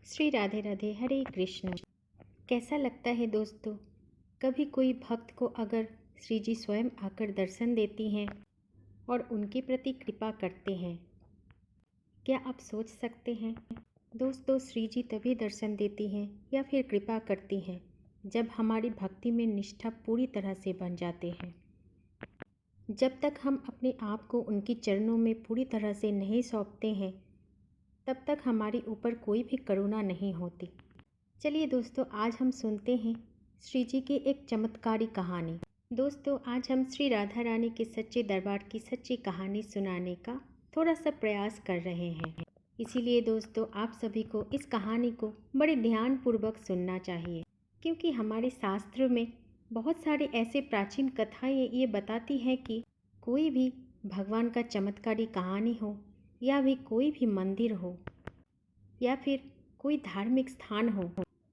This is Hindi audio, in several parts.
श्री राधे राधे, हरे कृष्ण। कैसा लगता है दोस्तों, कभी कोई भक्त को अगर श्री जी स्वयं आकर दर्शन देती हैं और उनके प्रति कृपा करते हैं। क्या आप सोच सकते हैं दोस्तों, श्री जी तभी दर्शन देती हैं या फिर कृपा करती हैं जब हमारी भक्ति में निष्ठा पूरी तरह से बन जाते हैं। जब तक हम अपने आप को उनके चरणों में पूरी तरह से नहीं सौंपते हैं, तब तक हमारे ऊपर कोई भी करुणा नहीं होती। चलिए दोस्तों, आज हम सुनते हैं श्री जी की एक चमत्कारी कहानी। दोस्तों, आज हम श्री राधा रानी के सच्चे दरबार की सच्ची कहानी सुनाने का थोड़ा सा प्रयास कर रहे हैं। इसीलिए दोस्तों, आप सभी को इस कहानी को बड़े ध्यानपूर्वक सुनना चाहिए, क्योंकि हमारे शास्त्र में बहुत सारे ऐसे प्राचीन कथाएं ये बताती हैं कि कोई भी भगवान का चमत्कारी कहानी हो या भी कोई भी मंदिर हो या फिर कोई धार्मिक स्थान हो,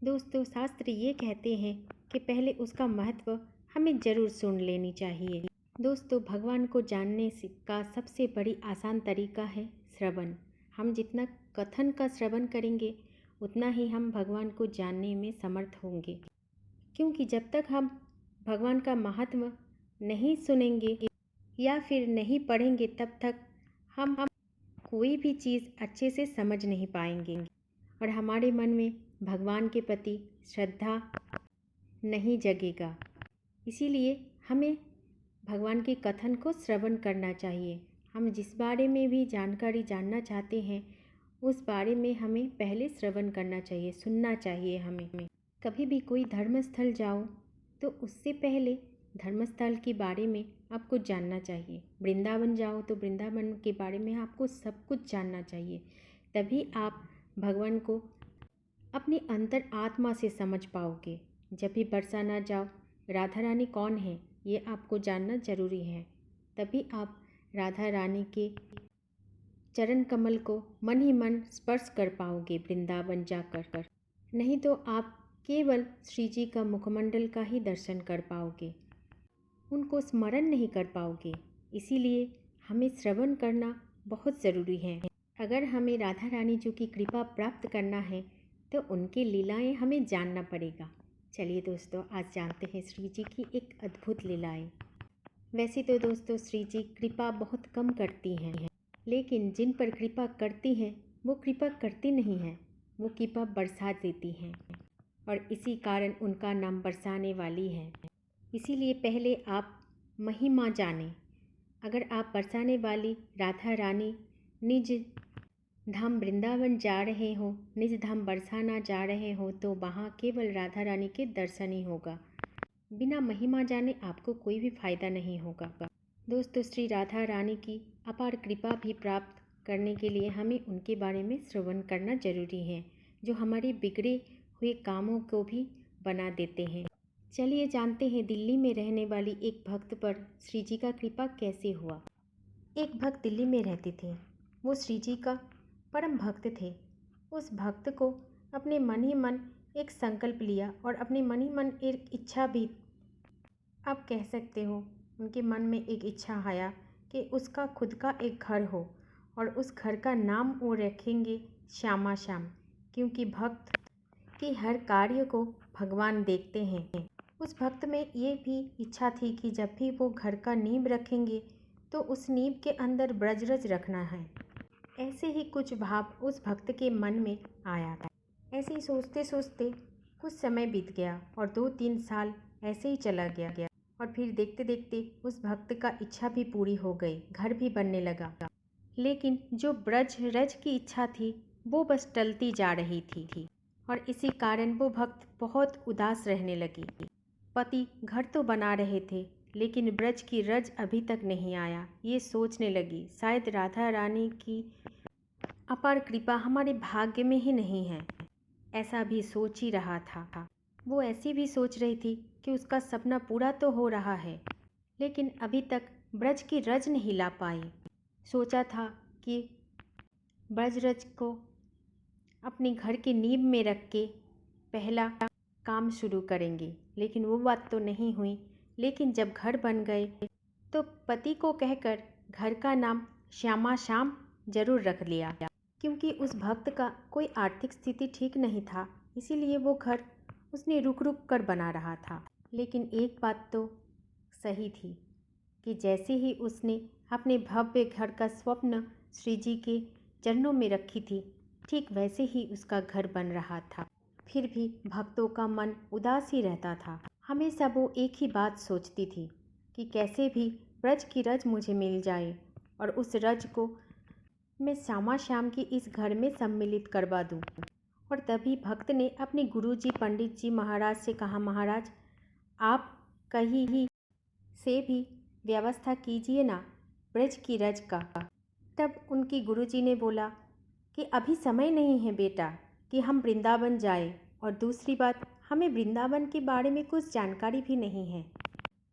दोस्तों शास्त्र ये कहते हैं कि पहले उसका महत्व हमें ज़रूर सुन लेनी चाहिए। दोस्तों, भगवान को जानने का सबसे बड़ी आसान तरीका है श्रवण। हम जितना कथन का श्रवण करेंगे उतना ही हम भगवान को जानने में समर्थ होंगे, क्योंकि जब तक हम भगवान का महत्व नहीं सुनेंगे या फिर नहीं पढ़ेंगे तब तक हम कोई भी चीज़ अच्छे से समझ नहीं पाएंगे और हमारे मन में भगवान के प्रति श्रद्धा नहीं जगेगा। इसीलिए हमें भगवान के कथन को श्रवण करना चाहिए। हम जिस बारे में भी जानकारी जानना चाहते हैं उस बारे में हमें पहले श्रवण करना चाहिए, सुनना चाहिए। हमें कभी भी कोई धर्मस्थल जाओ तो उससे पहले धर्मस्थल के बारे में आपको जानना चाहिए। वृंदावन जाओ तो वृंदावन के बारे में आपको सब कुछ जानना चाहिए, तभी आप भगवान को अपनी अंतर आत्मा से समझ पाओगे। जब भी बरसाना जाओ, राधा रानी कौन है ये आपको जानना जरूरी है, तभी आप राधा रानी के चरण कमल को मन ही मन स्पर्श कर पाओगे वृंदावन जाकर। नहीं तो आप केवल श्री जी का मुखमंडल का ही दर्शन कर पाओगे, उनको स्मरण नहीं कर पाओगे। इसीलिए हमें श्रवण करना बहुत ज़रूरी है। अगर हमें राधा रानी जी की कृपा प्राप्त करना है तो उनकी लीलाएं हमें जानना पड़ेगा। चलिए दोस्तों, आज जानते हैं श्री जी की एक अद्भुत लीलाएं। वैसे तो दोस्तों, श्री जी कृपा बहुत कम करती हैं, लेकिन जिन पर कृपा करती हैं वो कृपा करती नहीं हैं, वो कृपा बरसा देती हैं और इसी कारण उनका नाम बरसाने वाली है। इसीलिए पहले आप महिमा जानें। अगर आप बरसाने वाली राधा रानी निज धाम वृंदावन जा रहे हो, निज धाम बरसाना जा रहे हो, तो वहाँ केवल राधा रानी के दर्शन ही होगा। बिना महिमा जाने आपको कोई भी फायदा नहीं होगा। दोस्तों, श्री राधा रानी की अपार कृपा भी प्राप्त करने के लिए हमें उनके बारे में श्रवण करना जरूरी है, जो हमारे बिगड़े हुए कामों को भी बना देते हैं। चलिए जानते हैं दिल्ली में रहने वाली एक भक्त पर श्री जी का कृपा कैसे हुआ। एक भक्त दिल्ली में रहते थे, वो श्री जी का परम भक्त थे। उस भक्त को अपने मन ही मन एक संकल्प लिया और अपने मन ही मन एक इच्छा भी आप कह सकते हो, उनके मन में एक इच्छा आया कि उसका खुद का एक घर हो और उस घर का नाम वो रखेंगे श्यामा श्याम, क्योंकि भक्त के हर कार्य को भगवान देखते हैं। उस भक्त में ये भी इच्छा थी कि जब भी वो घर का नींव रखेंगे तो उस नींव के अंदर ब्रजरज रखना है। ऐसे ही कुछ भाव उस भक्त के मन में आया था। ऐसे ही सोचते सोचते कुछ समय बीत गया और 2-3 साल ऐसे ही चला गया और फिर देखते देखते उस भक्त का इच्छा भी पूरी हो गई, घर भी बनने लगा। लेकिन जो ब्रजरज की इच्छा थी वो बस टलती जा रही थी और इसी कारण वो भक्त बहुत उदास रहने लगी। पति घर तो बना रहे थे लेकिन ब्रज की रज अभी तक नहीं आया। ये सोचने लगी शायद राधा रानी की अपार कृपा हमारे भाग्य में ही नहीं है। ऐसा भी सोच ही रहा था। वो ऐसी भी सोच रही थी कि उसका सपना पूरा तो हो रहा है, लेकिन अभी तक ब्रज की रज नहीं ला पाई। सोचा था कि ब्रजरज को अपने घर की नींव में रख के पहला काम शुरू करेंगे, लेकिन वो बात तो नहीं हुई। लेकिन जब घर बन गए तो पति को कहकर घर का नाम श्यामा श्याम जरूर रख लिया। क्योंकि उस भक्त का कोई आर्थिक स्थिति ठीक नहीं था, इसीलिए वो घर उसने रुक रुक कर बना रहा था। लेकिन एक बात तो सही थी कि जैसे ही उसने अपने भव्य घर का स्वप्न श्री जी के चरणों में रखी थी, ठीक वैसे ही उसका घर बन रहा था। फिर भी भक्तों का मन उदास ही रहता था। हमेशा वो एक ही बात सोचती थी कि कैसे भी ब्रज की रज मुझे मिल जाए और उस रज को मैं श्यामा श्याम की इस घर में सम्मिलित करवा दूं। और तभी भक्त ने अपने गुरुजी पंडित जी महाराज से कहा, महाराज आप कहीं ही से भी व्यवस्था कीजिए ना ब्रज की रज का। तब उनकी गुरुजी ने बोला कि अभी समय नहीं है बेटा कि हम वृंदावन जाए, और दूसरी बात हमें वृंदावन के बारे में कुछ जानकारी भी नहीं है,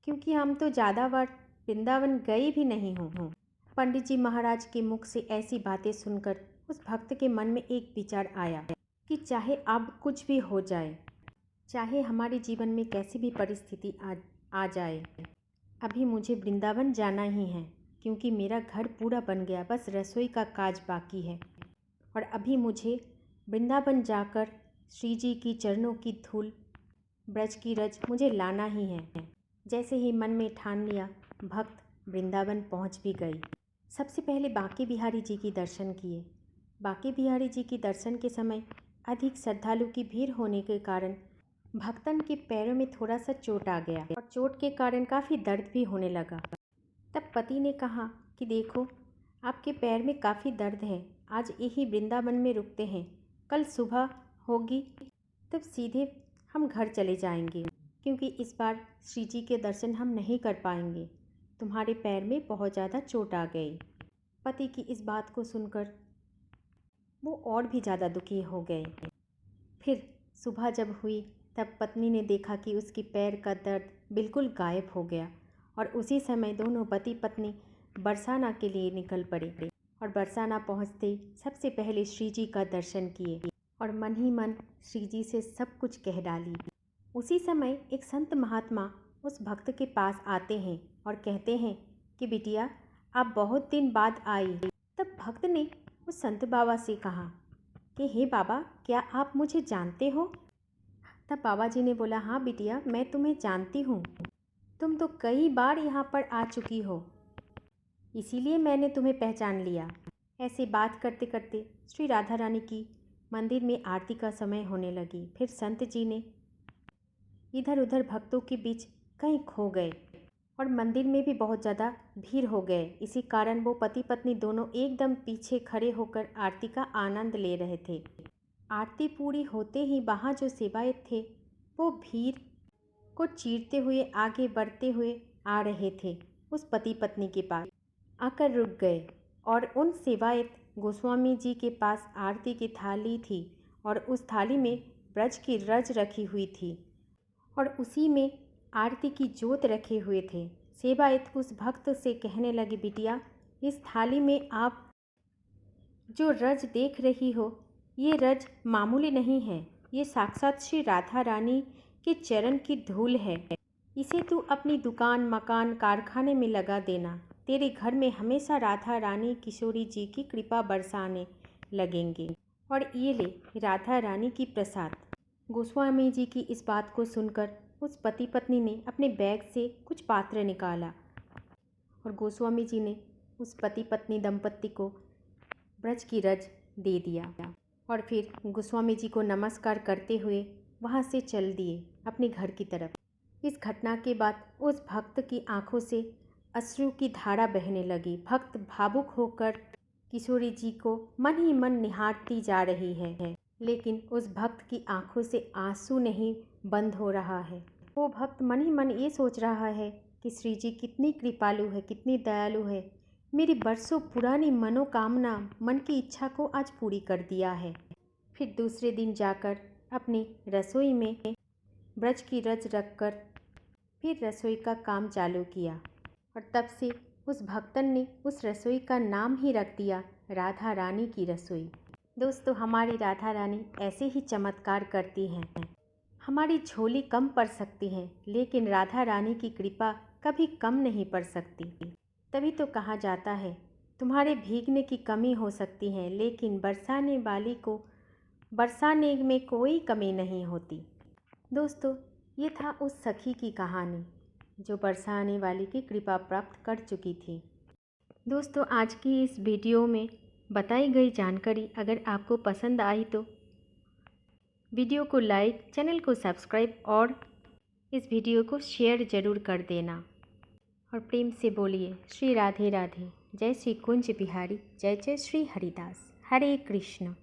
क्योंकि हम तो ज़्यादा बार वृंदावन गए भी नहीं हों। पंडित जी महाराज के मुख से ऐसी बातें सुनकर उस भक्त के मन में एक विचार आया कि चाहे अब कुछ भी हो जाए, चाहे हमारे जीवन में कैसी भी परिस्थिति आ जाए, अभी मुझे वृंदावन जाना ही है, क्योंकि मेरा घर पूरा बन गया, बस रसोई का काज बाकी है। और अभी मुझे वृंदावन जाकर श्री जी की चरणों की धूल, ब्रज की रज मुझे लाना ही है। जैसे ही मन में ठान लिया, भक्त वृंदावन पहुंच भी गई। सबसे पहले बांके बिहारी जी की दर्शन किए। बांके बिहारी जी की दर्शन के समय अधिक श्रद्धालु की भीड़ होने के कारण भक्तन के पैरों में थोड़ा सा चोट आ गया और चोट के कारण काफ़ी दर्द भी होने लगा। तब पति ने कहा कि देखो, आपके पैर में काफ़ी दर्द है, आज यही वृंदावन में रुकते हैं, कल सुबह होगी तब सीधे हम घर चले जाएंगे, क्योंकि इस बार श्री जी के दर्शन हम नहीं कर पाएंगे, तुम्हारे पैर में बहुत ज़्यादा चोट आ गई। पति की इस बात को सुनकर वो और भी ज़्यादा दुखी हो गए। फिर सुबह जब हुई तब पत्नी ने देखा कि उसके पैर का दर्द बिल्कुल गायब हो गया, और उसी समय दोनों पति पत्नी बरसाना के लिए निकल पड़े। और बरसाना पहुँचते सबसे पहले श्री जी का दर्शन किए और मन ही मन श्री जी से सब कुछ कह डाली। उसी समय एक संत महात्मा उस भक्त के पास आते हैं और कहते हैं कि बिटिया, आप बहुत दिन बाद आई। तब भक्त ने उस संत बाबा से कहा कि हे बाबा, क्या आप मुझे जानते हो? तब बाबा जी ने बोला, हाँ बिटिया, मैं तुम्हें जानती हूँ, तुम तो कई बार यहाँ पर आ चुकी हो, इसीलिए मैंने तुम्हें पहचान लिया। ऐसे बात करते करते श्री राधा रानी की मंदिर में आरती का समय होने लगी। फिर संत जी ने इधर उधर भक्तों के बीच कहीं खो गए और मंदिर में भी बहुत ज़्यादा भीड़ हो गए। इसी कारण वो पति पत्नी दोनों एकदम पीछे खड़े होकर आरती का आनंद ले रहे थे। आरती पूरी होते ही वहाँ जो सेवायत थे वो भीड़ को चीरते हुए आगे बढ़ते हुए आ रहे थे। उस पति पत्नी के पास आकर रुक गए और उन सेवायत गोस्वामी जी के पास आरती की थाली थी और उस थाली में ब्रज की रज रखी हुई थी और उसी में आरती की जोत रखे हुए थे। सेवायत उस भक्त से कहने लगी, बिटिया, इस थाली में आप जो रज देख रही हो, ये रज मामूली नहीं है, ये साक्षात श्री राधा रानी के चरण की धूल है। इसे तू अपनी दुकान, मकान, कारखाने में लगा देना, तेरे घर में हमेशा राधा रानी किशोरी जी की कृपा बरसाने लगेंगे। और ये ले राधा रानी की प्रसाद। गोस्वामी जी की इस बात को सुनकर उस पति पत्नी ने अपने बैग से कुछ पात्र निकाला और गोस्वामी जी ने उस पति पत्नी दंपत्ति को ब्रज की रज दे दिया और फिर गोस्वामी जी को नमस्कार करते हुए वहाँ से चल दिए अपने घर की तरफ। इस घटना के बाद उस भक्त की आंखों से अश्रु की धारा बहने लगी। भक्त भावुक होकर किशोरी जी को मन ही मन निहारती जा रही है, लेकिन उस भक्त की आंखों से आंसू नहीं बंद हो रहा है। वो भक्त मन ही मन ये सोच रहा है कि श्री जी कितनी कृपालु है, कितनी दयालु है, मेरी बरसों पुरानी मनोकामना, मन की इच्छा को आज पूरी कर दिया है। फिर दूसरे दिन जाकर अपनी रसोई में ब्रज की रज रखकर फिर रसोई का काम चालू किया और तब से उस भक्तन ने उस रसोई का नाम ही रख दिया राधा रानी की रसोई। दोस्तों, हमारी राधा रानी ऐसे ही चमत्कार करती हैं। हमारी झोली कम पड़ सकती है, लेकिन राधा रानी की कृपा कभी कम नहीं पड़ सकती। तभी तो कहा जाता है तुम्हारे भीगने की कमी हो सकती है, लेकिन बरसाने वाली को बरसाने में कोई कमी नहीं होती। दोस्तों, ये था उस सखी की कहानी जो बरसाने वाली की कृपा प्राप्त कर चुकी थी। दोस्तों, आज की इस वीडियो में बताई गई जानकारी अगर आपको पसंद आई तो वीडियो को लाइक, चैनल को सब्सक्राइब और इस वीडियो को शेयर ज़रूर कर देना। और प्रेम से बोलिए श्री राधे राधे। जय श्री कुंज बिहारी, जय जय श्री हरिदास। हरे कृष्ण।